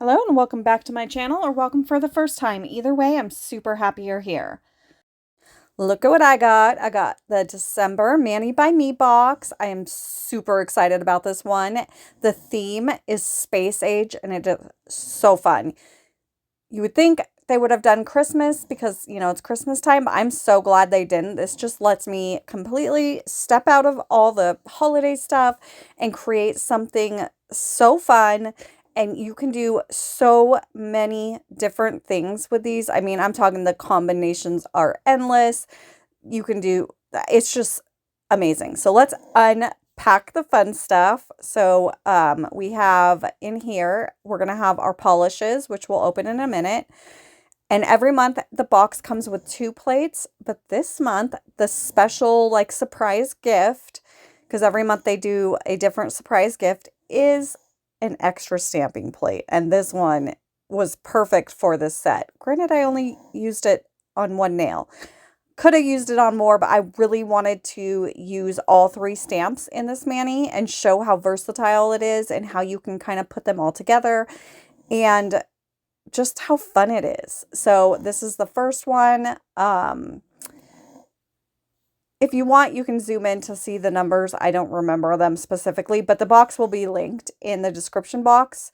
Hello and welcome back to my channel, or welcome for the first time. Either way, I'm super happy you're here. Look at what I got. I got the December Mani by Me box. I am super excited about this one. The theme is space age and it is so fun. You would think they would have done Christmas because, it's Christmas time, but I'm so glad they didn't. This just lets me completely step out of all the holiday stuff and create something so fun. And you can do so many different things with these. I mean, I'm talking the combinations are endless. You can do, it's just amazing. So let's unpack the fun stuff. So we have in here, we're going to have our polishes, which we'll open in a minute. And every month the box comes with 2 plates, but this month the special surprise gift, because every month they do a different surprise gift, is an extra stamping plate. And this one was perfect for this set. Granted, I only used it on one nail. Could have used it on more, but I really wanted to use all 3 stamps in this mani and show how versatile it is and how you can kind of put them all together and just how fun it is. So this is the first one. If you want, you can zoom in to see the numbers. I don't remember them specifically, but the box will be linked in the description box.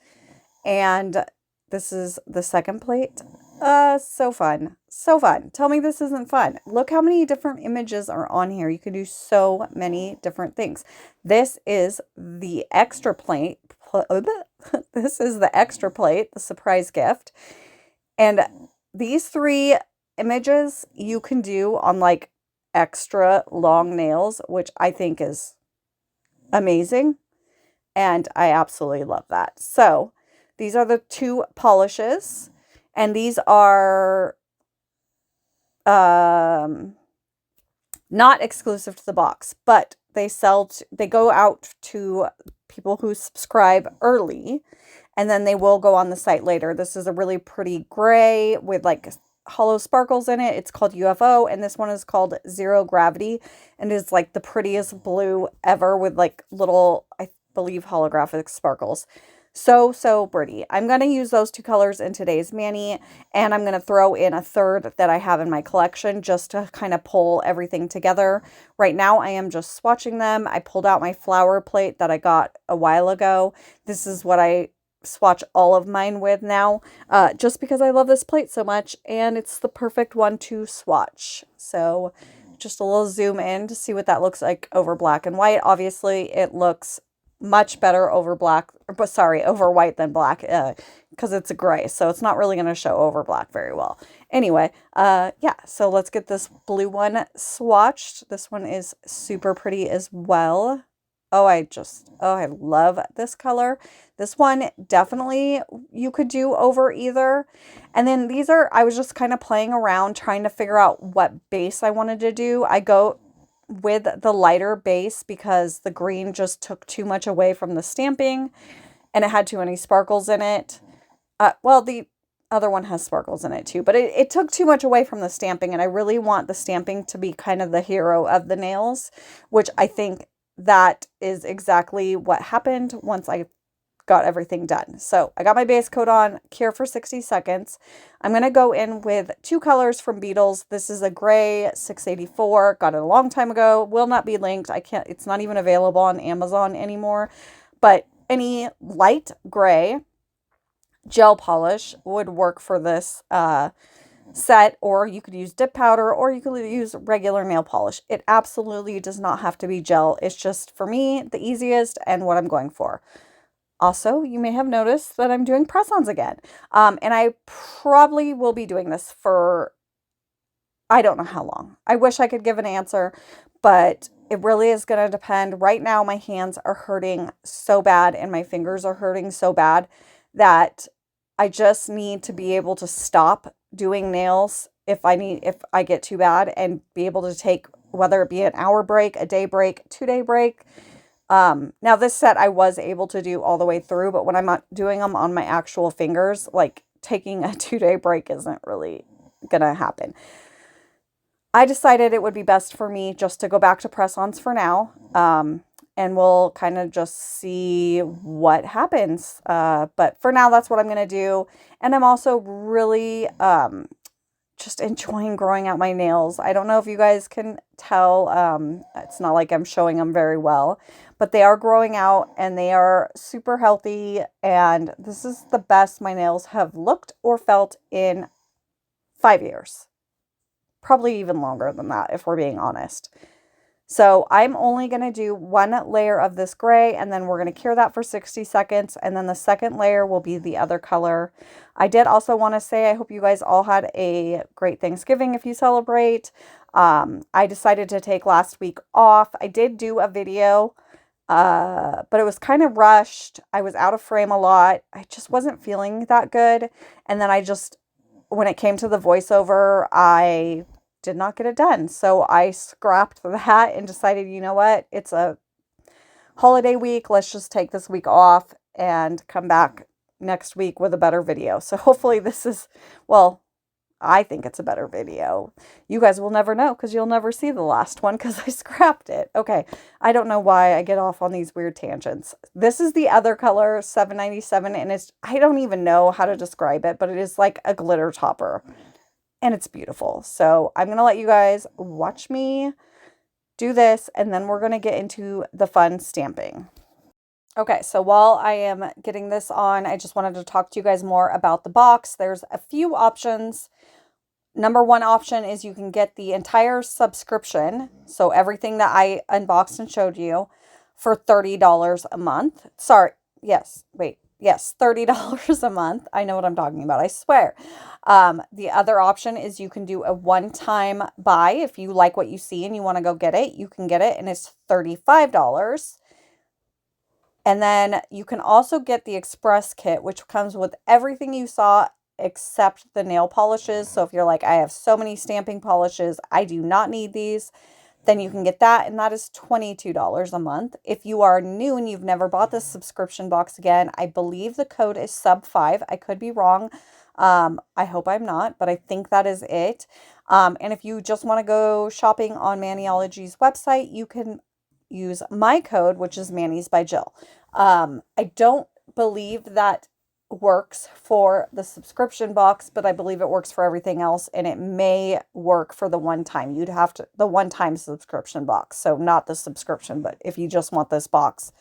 And this is the second plate. So fun. So fun. Tell me this isn't fun. Look how many different images are on here. You can do so many different things. This is the extra plate. This is the extra plate, the surprise gift. And these 3 images you can do on extra long nails, which I think is amazing. And I absolutely love that. So these are the 2 polishes. And these are not exclusive to the box, but they go out to people who subscribe early, and then they will go on the site later. This is a really pretty gray with hollow sparkles in it. It's called UFO, and this one is called Zero Gravity, and is the prettiest blue ever with little, I believe, holographic sparkles. So pretty. I'm going to use those 2 colors in today's mani, and I'm going to throw in a third that I have in my collection just to kind of pull everything together. Right now, I am just swatching them. I pulled out my flower plate that I got a while ago. This is what I swatch all of mine with now, just because I love this plate so much, and it's the perfect one to swatch. So just a little zoom in to see what that looks like over black and white. Obviously, it looks much better over over white than black, because it's a gray, so it's not really going to show over black very well. Anyway, yeah, so let's get this blue one swatched. This one is super pretty as well. Oh, I love this color. This one definitely you could do over either. And then I was just kind of playing around trying to figure out what base I wanted to do. I go with the lighter base because the green just took too much away from the stamping and it had too many sparkles in it. Well, the other one has sparkles in it too, but it took too much away from the stamping, and I really want the stamping to be kind of the hero of the nails, which I think that is exactly what happened once I got everything done. So I got my base coat on, cure for 60 seconds. I'm going to go in with 2 colors from Beetles. This is a gray 684. Got it a long time ago. Will not be linked. It's not even available on Amazon anymore. But any light gray gel polish would work for this set, or you could use dip powder, or you could use regular nail polish. It absolutely does not have to be gel. It's just, for me, the easiest and what I'm going for. Also, you may have noticed that I'm doing press-ons again. And I probably will be doing this for, I don't know how long. I wish I could give an answer, but it really is going to depend. Right now, my hands are hurting so bad and my fingers are hurting so bad that I just need to be able to stop doing nails if I get too bad, and be able to take, whether it be an hour break, a day break, 2-day break. Now this set I was able to do all the way through, but when I'm not doing them on my actual fingers, taking a 2-day break isn't really gonna happen. I decided it would be best for me just to go back to press-ons for now. and we'll kind of just see what happens. But for now, that's what I'm going to do. And I'm also really just enjoying growing out my nails. I don't know if you guys can tell. It's not like I'm showing them very well, but they are growing out and they are super healthy. And this is the best my nails have looked or felt in 5 years. Probably even longer than that, if we're being honest. So I'm only going to do one layer of this gray, and then we're going to cure that for 60 seconds. And then the second layer will be the other color. I did also want to say, I hope you guys all had a great Thanksgiving if you celebrate. I decided to take last week off. I did do a video, but it was kind of rushed. I was out of frame a lot. I just wasn't feeling that good. And then when it came to the voiceover, I did not get it done. So I scrapped that and decided, you know what? It's a holiday week. Let's just take this week off and come back next week with a better video. So hopefully well, I think it's a better video. You guys will never know because you'll never see the last one because I scrapped it. Okay, I don't know why I get off on these weird tangents. This is the other color, $7.97, and I don't even know how to describe it, but it is like a glitter topper. And it's beautiful. So I'm going to let you guys watch me do this, and then we're going to get into the fun stamping. Okay, so while I am getting this on, I just wanted to talk to you guys more about the box. There's a few options. Number one option is you can get the entire subscription, so everything that I unboxed and showed you, for $30 a month. Sorry, yes, wait. Yes, $30 a month. I know what I'm talking about, I swear. The other option is you can do a one-time buy. If you like what you see and you want to go get it, you can get it, and it's $35. And then you can also get the Express Kit, which comes with everything you saw except the nail polishes. So if you're like, I have so many stamping polishes, I do not need these, then you can get that, and that is $22 a month. If you are new and you've never bought this subscription box, again, I believe the code is sub5. I could be wrong. I hope I'm not, but I think that is it. And if you just want to go shopping on Maniology's website, you can use my code, which is Manny's by Jill. I don't believe that works for the subscription box, but I believe it works for everything else, and it may work for the one-time. The one-time subscription box. So not the subscription, but if you just want this box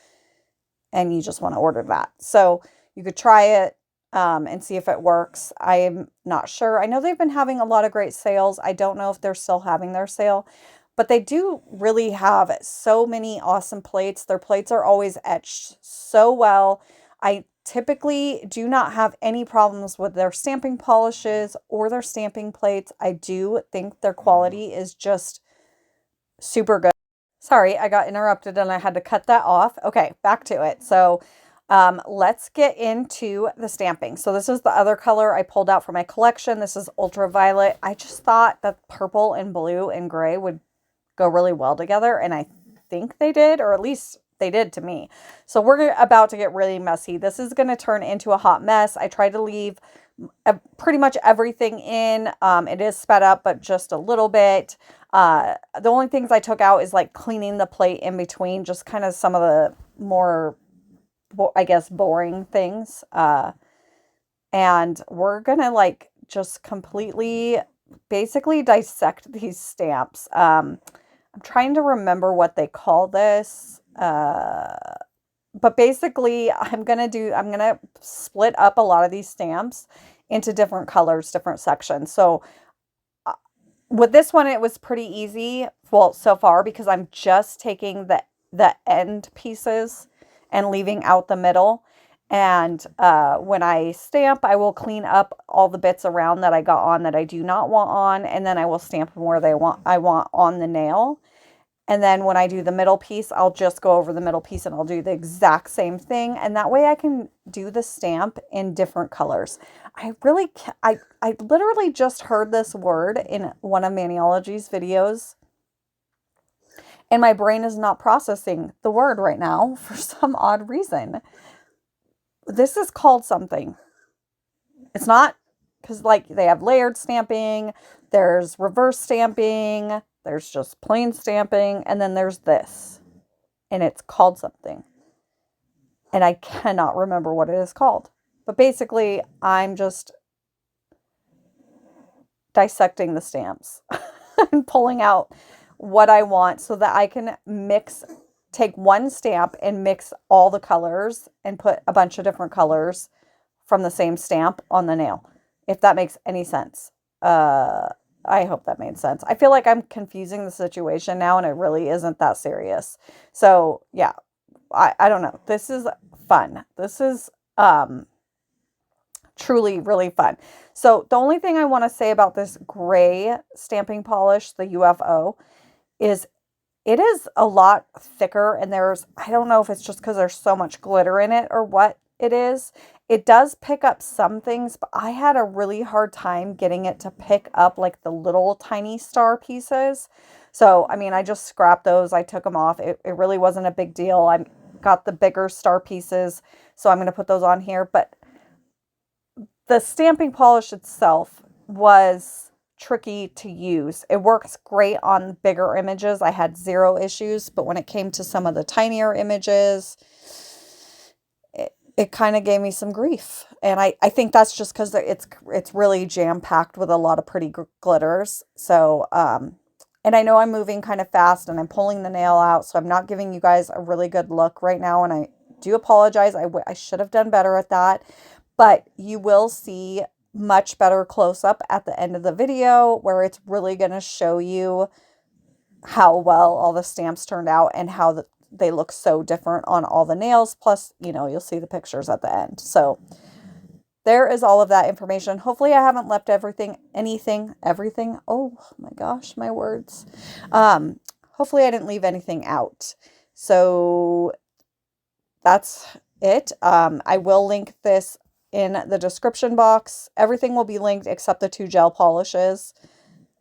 and you just want to order that. So you could try it and see if it works. I'm not sure. I know they've been having a lot of great sales. I don't know if they're still having their sale, but they do really have so many awesome plates. Their plates are always etched so well. I typically do not have any problems with their stamping polishes or their stamping plates. I do think their quality is just super good. Sorry, I got interrupted and I had to cut that off. Okay, back to it. So let's get into the stamping. So this is the other color I pulled out for my collection. This is ultraviolet. I just thought that purple and blue and gray would go really well together, and I think they did, or at least they did to me. So we're about to get really messy. This is going to turn into a hot mess. I tried to leave pretty much everything in. It is sped up, but just a little bit. The only things I took out is like cleaning the plate in between, just kind of some of the more, I guess, boring things. And we're going to like just completely basically dissect these stamps. I'm trying to remember what they call this. But basically I'm going to split up a lot of these stamps into different colors, different sections. So with this one, it was pretty easy. Well, so far, because I'm just taking the end pieces and leaving out the middle. And when I stamp, I will clean up all the bits around that I got on that I do not want on, and then I will stamp them where I want on the nail. And then when I do the middle piece, I'll just go over the middle piece and I'll do the exact same thing. And that way I can do the stamp in different colors. I literally just heard this word in one of Maniology's videos, and my brain is not processing the word right now for some odd reason. This is called something. It's not, because like they have layered stamping, there's reverse stamping, there's just plain stamping, and then there's this. and it's called something. And I cannot remember what it is called. But basically, I'm just dissecting the stamps and pulling out what I want so that I can take one stamp and mix all the colors and put a bunch of different colors from the same stamp on the nail, if that makes any sense. I hope that made sense. I feel like I'm confusing the situation now, and it really isn't that serious. So yeah, I don't know. This is fun. This is truly really fun. So the only thing I want to say about this gray stamping polish, the UFO, is it is a lot thicker, and I don't know if it's just because there's so much glitter in it or what it is. It does pick up some things, but I had a really hard time getting it to pick up like the little tiny star pieces. So, I mean, I just scrapped those. I took them off. It really wasn't a big deal. I got the bigger star pieces, so I'm going to put those on here. But the stamping polish itself was tricky to use. It works great on bigger images. I had zero issues, but when it came to some of the tinier images, it kind of gave me some grief. And I think that's just because it's really jam-packed with a lot of pretty glitters. So, and I know I'm moving kind of fast and I'm pulling the nail out, so I'm not giving you guys a really good look right now, and I do apologize. I should have done better at that. But you will see much better close-up at the end of the video where it's really going to show you how well all the stamps turned out and how they look so different on all the nails. Plus, you'll see the pictures at the end. So there is all of that information. Hopefully I haven't left everything. Oh my gosh, my words. Hopefully I didn't leave anything out. So that's it. I will link this in the description box. Everything will be linked except the 2 gel polishes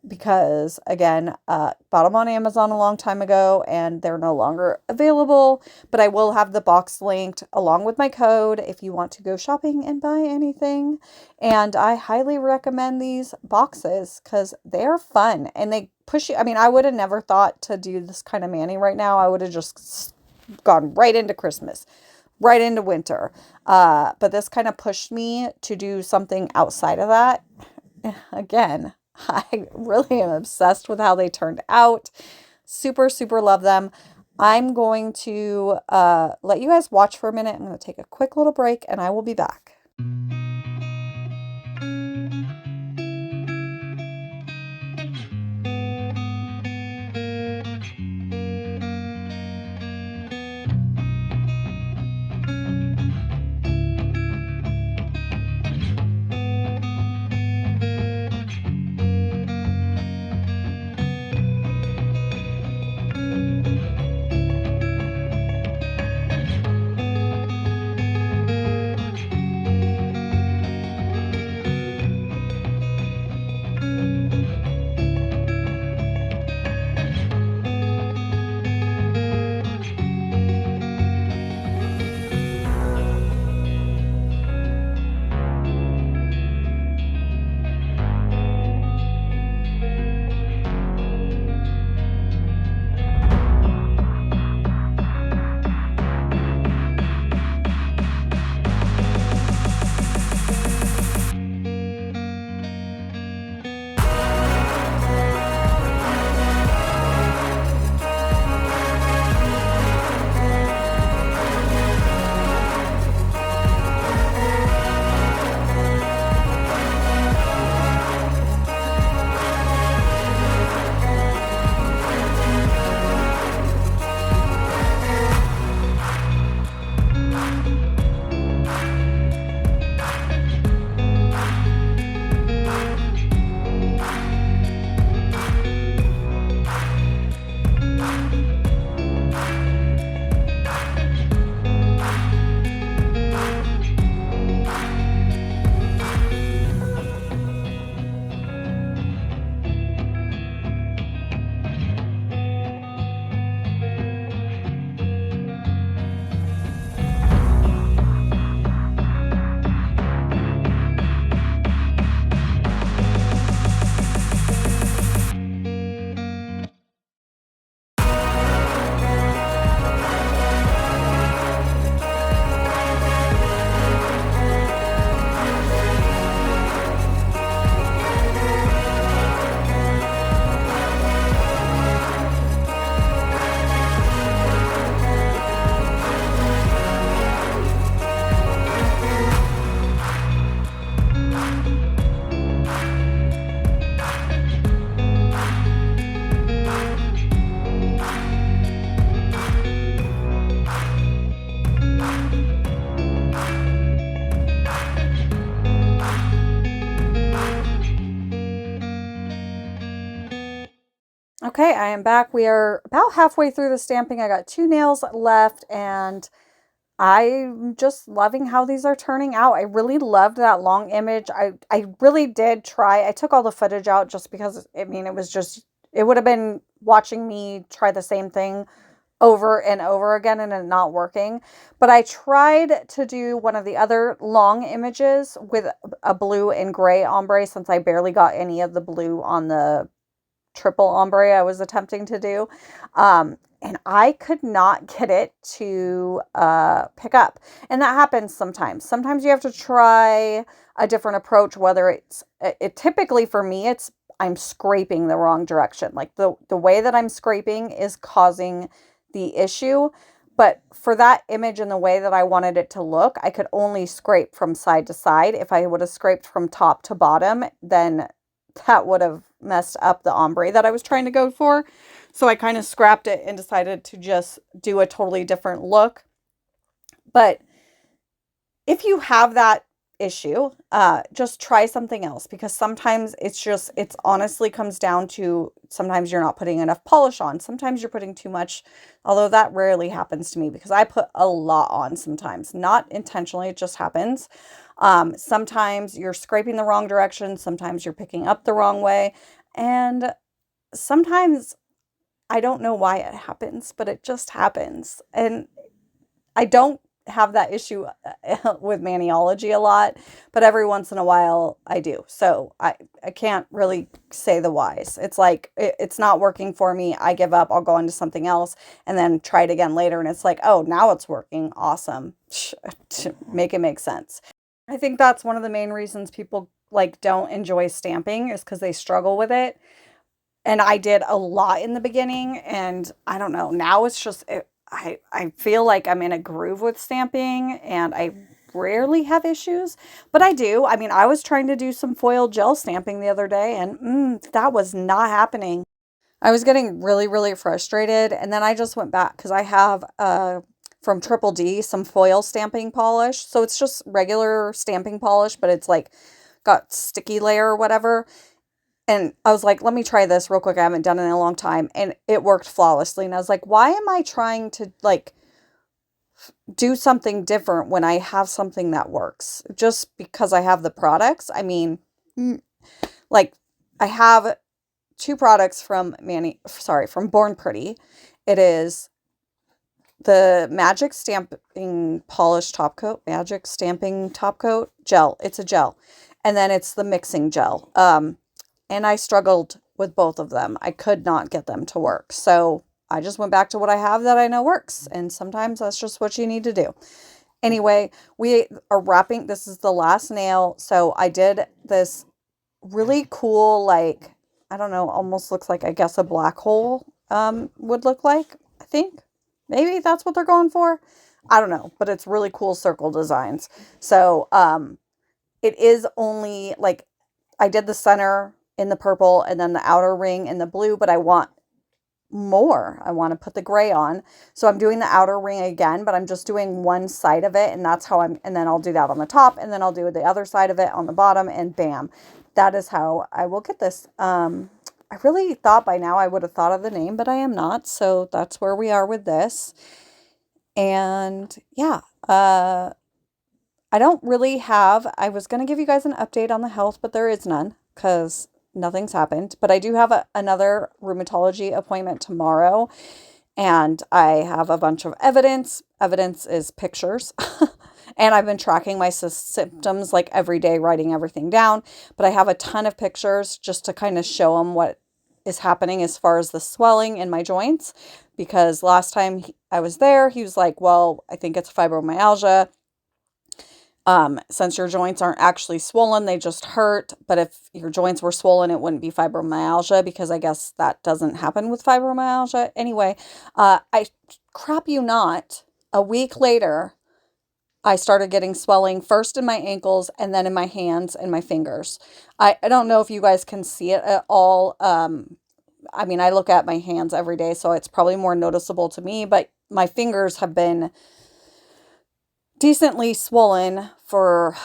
because, again, bought them on Amazon a long time ago and they're no longer available. But I will have the box linked along with my code if you want to go shopping and buy anything. And I highly recommend these boxes because they're fun and they push you. I mean, I would have never thought to do this kind of mani right now. I would have just gone right into Christmas, right into winter. But this kind of pushed me to do something outside of that. Again, I really am obsessed with how they turned out. Super, super love them. I'm going to let you guys watch for a minute. I'm going to take a quick little break and I will be back. Okay, I am back. We are about halfway through the stamping. I got 2 nails left, and I'm just loving how these are turning out. I really loved that long image. I really did try. I took all the footage out just because, I mean, it was just, it would have been watching me try the same thing over and over again and it not working. But I tried to do one of the other long images with a blue and gray ombre, since I barely got any of the blue on the triple ombre I was attempting to do. And I could not get it to pick up. And that happens sometimes. Sometimes you have to try a different approach, whether it typically for me, I'm scraping the wrong direction. Like the way that I'm scraping is causing the issue. But for that image and the way that I wanted it to look, I could only scrape from side to side. If I would have scraped from top to bottom, then that would have messed up the ombre that I was trying to go for. So I kind of scrapped it and decided to just do a totally different look. But if you have that issue, just try something else, because sometimes it's honestly comes down to, sometimes you're not putting enough polish on. Sometimes you're putting too much, although that rarely happens to me because I put a lot on sometimes, not intentionally, it just happens. Sometimes you're scraping the wrong direction. Sometimes you're picking up the wrong way. And sometimes I don't know why it happens, but it just happens. And I don't have that issue with Maniology a lot, but every once in a while I do. So I can't really say the whys. It's like, it's not working for me. I give up. I'll go into something else and then try it again later. And it's like, oh, now it's working. Awesome. To make it make sense. I think that's one of the main reasons people like don't enjoy stamping, is because they struggle with it. And I did a lot in the beginning, and I don't know, now it's just I feel like I'm in a groove with stamping, and I rarely have issues, but I do. I mean, I was trying to do some foil gel stamping the other day, and that was not happening. I was getting really, really frustrated, and then I just went back because I have from Triple D some foil stamping polish. So it's just regular stamping polish, but it's like got sticky layer or whatever. And I was like, let me try this real quick. I haven't done it in a long time. And it worked flawlessly. And I was like, why am I trying to like do something different when I have something that works? Just because I have the products. I mean, like I have 2 products from from Born Pretty. It is the Magic Stamping Top Coat Gel. It's a gel. And then it's the mixing gel. And I struggled with both of them. I could not get them to work. So I just went back to what I have that I know works. And sometimes that's just what you need to do. Anyway, we are wrapping. This is the last nail. So I did this really cool, like, I don't know, almost looks like, I guess, a black hole would look like, I think. Maybe that's what they're going for. I don't know, but it's really cool circle designs. So it is only like, I did the center in the purple and then the outer ring in the blue, but I want more. I want to put the gray on. So I'm doing the outer ring again, but I'm just doing one side of it, and that's how and then I'll do that on the top, and then I'll do the other side of it on the bottom, and bam. That is how I will get this. I really thought by now I would have thought of the name, but I am not. So that's where we are with this. And yeah, I don't really have, I was going to give you guys an update on the health, but there is none because nothing's happened. But I do have another rheumatology appointment tomorrow, and I have a bunch of evidence. Evidence is pictures. And I've been tracking my symptoms like every day, writing everything down. But I have a ton of pictures just to kind of show them what is happening as far as the swelling in my joints. Because last time I was there, he was like, well, I think it's fibromyalgia. Since your joints aren't actually swollen, they just hurt. But if your joints were swollen, it wouldn't be fibromyalgia, because I guess that doesn't happen with fibromyalgia. Anyway, I crap you not, a week later, I started getting swelling first in my ankles and then in my hands and my fingers. I don't know if you guys can see it at all. I mean, I look at my hands every day, so it's probably more noticeable to me, but my fingers have been decently swollen for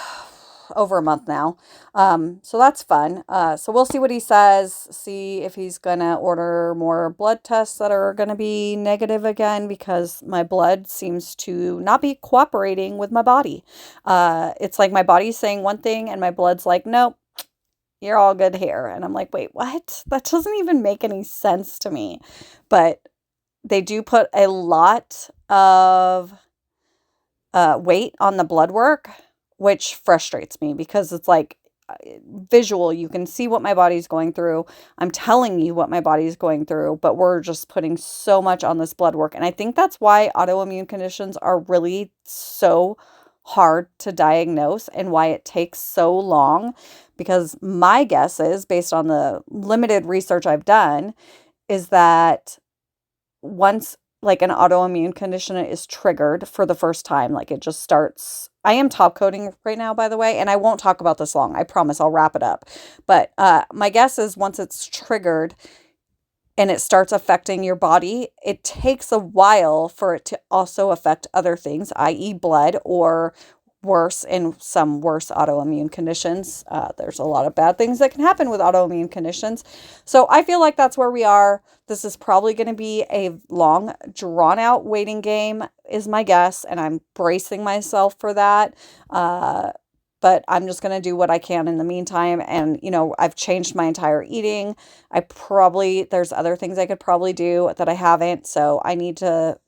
over a month now. So that's fun. So we'll see what he says, see if he's gonna order more blood tests that are gonna be negative again, because my blood seems to not be cooperating with my body. It's like my body's saying one thing and my blood's like, nope, you're all good here. And I'm like, wait, what? That doesn't even make any sense to me. But they do put a lot of weight on the blood work, which frustrates me because it's like visual. You can see what my body's going through. I'm telling you what my body's going through, but we're just putting so much on this blood work. And I think that's why autoimmune conditions are really so hard to diagnose and why it takes so long. Because my guess is, based on the limited research I've done, is that once like an autoimmune condition is triggered for the first time, like it just starts. I am top coating right now, by the way, and I won't talk about this long. I promise I'll wrap it up. But my guess is once it's triggered and it starts affecting your body, it takes a while for it to also affect other things, i.e. blood, or worse, in some worse autoimmune conditions. There's a lot of bad things that can happen with autoimmune conditions. So I feel like that's where we are. This is probably going to be a long, drawn out waiting game, is my guess. And I'm bracing myself for that. But I'm just going to do what I can in the meantime. And, I've changed my entire eating. There's other things I could probably do that I haven't. So I need to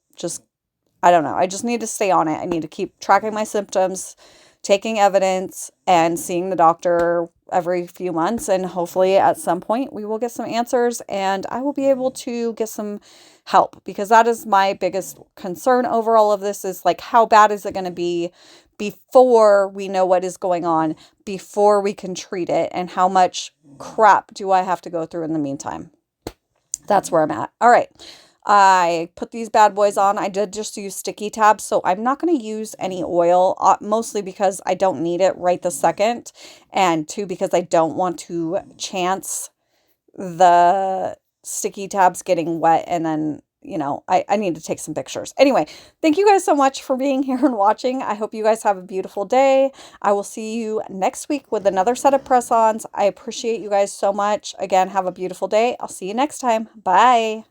I don't know. I just need to stay on it. I need to keep tracking my symptoms, taking evidence, and seeing the doctor every few months. And hopefully at some point we will get some answers and I will be able to get some help, because that is my biggest concern over all of this, is like, how bad is it going to be before we know what is going on, before we can treat it, and how much crap do I have to go through in the meantime? That's where I'm at. All right. I put these bad boys on. I did just use sticky tabs, so I'm not going to use any oil, mostly because I don't need it right this second, and two, because I don't want to chance the sticky tabs getting wet and then, I need to take some pictures. Anyway, thank you guys so much for being here and watching. I hope you guys have a beautiful day. I will see you next week with another set of press-ons. I appreciate you guys so much. Again, have a beautiful day. I'll see you next time. Bye.